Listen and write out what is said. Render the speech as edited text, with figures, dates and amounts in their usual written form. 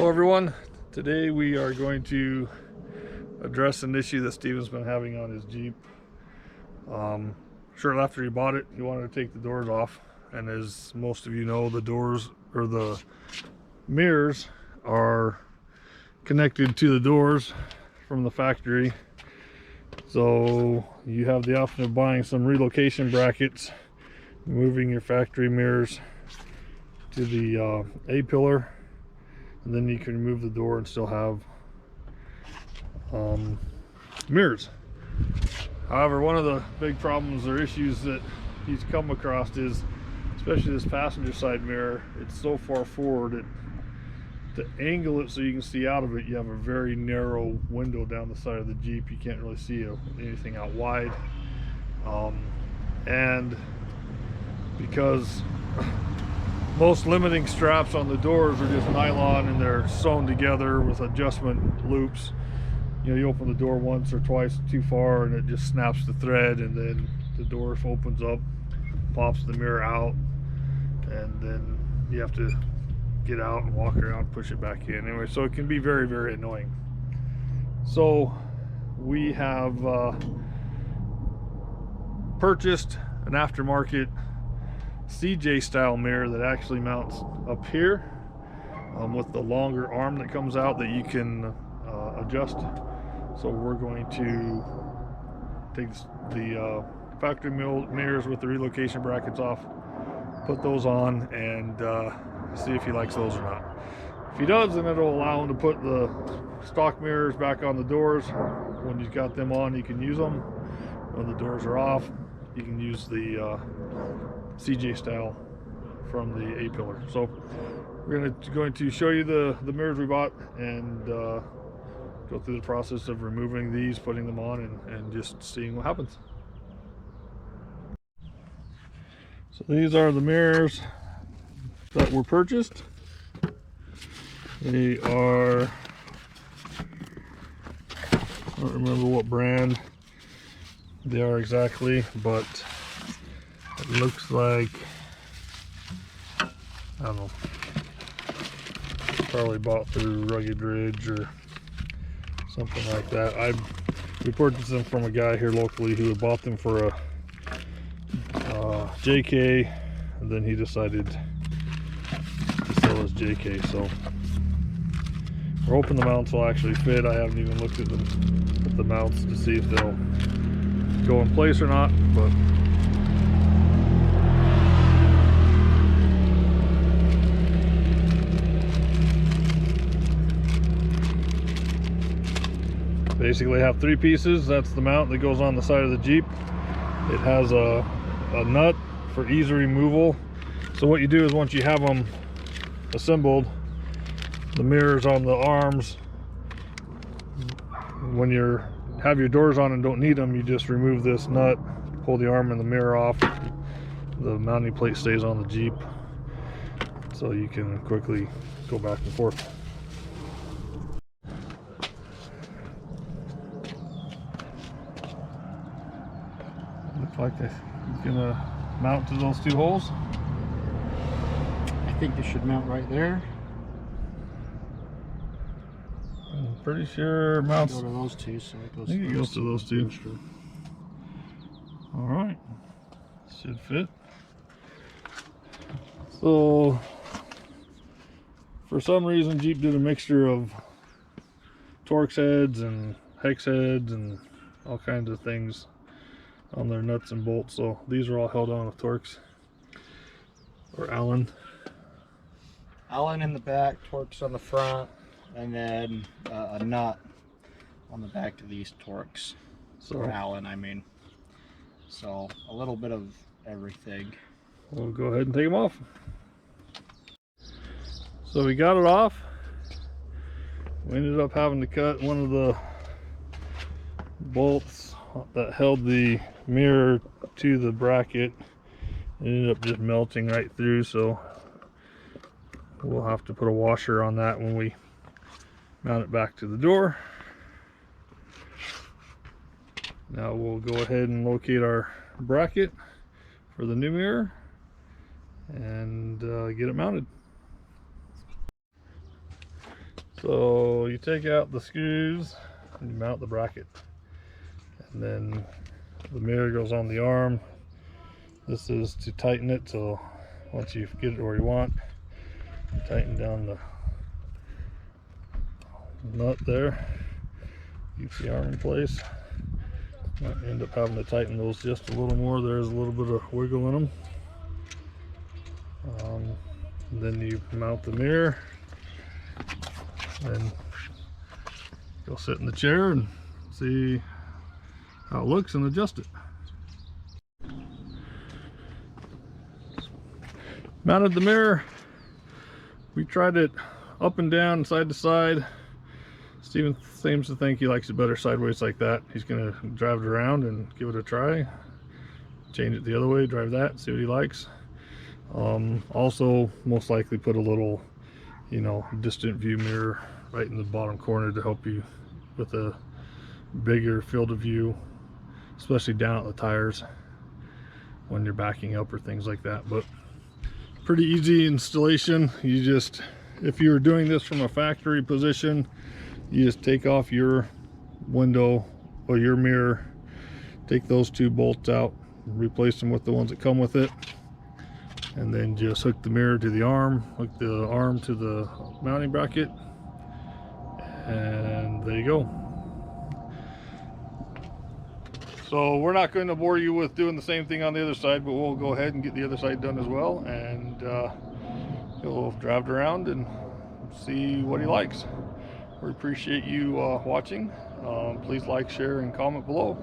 Hello everyone, today we are going to address an issue that Steven's been having on his Jeep. Shortly after he bought it, he wanted to take the doors off, and as most of you know, the doors or the mirrors are connected to the doors from the factory. So you have the option of buying some relocation brackets, moving your factory mirrors to the A-pillar, and then you can remove the door and still have mirrors. However, one of the big problems or issues that he's come across is, especially this passenger side mirror, it's so far forward to angle it so you can see out of it, you have a very narrow window down the side of the Jeep. You can't really see anything out wide, and because most limiting straps on the doors are just nylon and they're sewn together with adjustment loops. You know, you open the door once or twice too far and it just snaps the thread, and then the door opens up, pops the mirror out, and then you have to get out and walk around, push it back in. Anyway, so it can be very, very annoying. So we have purchased an aftermarket CJ style mirror that actually mounts up here with the longer arm that comes out that you can adjust. So we're going to take the factory mirrors with the relocation brackets off, put those on, and see if he likes those or not. If he does, then it'll allow him to put the stock mirrors back on the doors. When you've got them on, you can use them. When the doors are off, you can use the CJ style from the A-pillar. So we're going to show you the mirrors we bought and go through the process of removing these, putting them on, and just seeing what happens. So these are the mirrors that were purchased. They are, I don't remember what brand they are exactly, but it looks like, I don't know, probably bought through Rugged Ridge or something like that. We purchased them from a guy here locally who had bought them for a JK, and then he decided to sell his JK. So we're hoping the mounts will actually fit. I haven't even looked at the mounts to see if they'll go in place or not, but basically have three pieces. That's the mount that goes on the side of the Jeep. It has a nut for easy removal. So what you do is, once you have them assembled, the mirrors on the arms, when you have your doors on and don't need them, you just remove this nut, pull the arm and the mirror off. The mounting plate stays on the Jeep, so you can quickly go back and forth. Looks like he's gonna mount to those two holes. I think it should mount right there. I'm pretty sure it mounts. Go to those two, so it goes. I think it goes to those two. All right, should fit. So for some reason, Jeep did a mixture of Torx heads and hex heads and all kinds of things on their nuts and bolts. So these are all held on with Torx or Allen. Allen in the back, Torx on the front, and then a nut on the back of these Torx. So or Allen, I mean. So a little bit of everything. We'll go ahead and take them off. So we got it off. We ended up having to cut one of the bolts that held the mirror to the bracket. It ended up just melting right through, so we'll have to put a washer on that when we mount it back to the door. Now we'll go ahead and locate our bracket for the new mirror and get it mounted. So you take out the screws and you mount the bracket, and then the mirror goes on the arm. This is to tighten it, so once you get it where you want, you tighten down the nut there, keeps the arm in place. Might end up having to tighten those just a little more. There's a little bit of wiggle in them. And then you mount the mirror, and go sit in the chair and see how it looks and adjust it. Mounted the mirror. We tried it up and down, side to side. Steven seems to think he likes it better sideways like that. He's gonna drive it around and give it a try. Change it the other way, drive that, see what he likes. Also, most likely put a little, you know, distant view mirror right in the bottom corner to help you with a bigger field of view, especially down at the tires when you're backing up or things like that. But pretty easy installation. You just, if you were doing this from a factory position, you just take off your window or your mirror, take those two bolts out, replace them with the ones that come with it, and then just hook the mirror to the arm, hook the arm to the mounting bracket, and there you go. So we're not going to bore you with doing the same thing on the other side, but we'll go ahead and get the other side done as well, and he'll drive it around and see what he likes. We appreciate you watching. Please like, share, and comment below.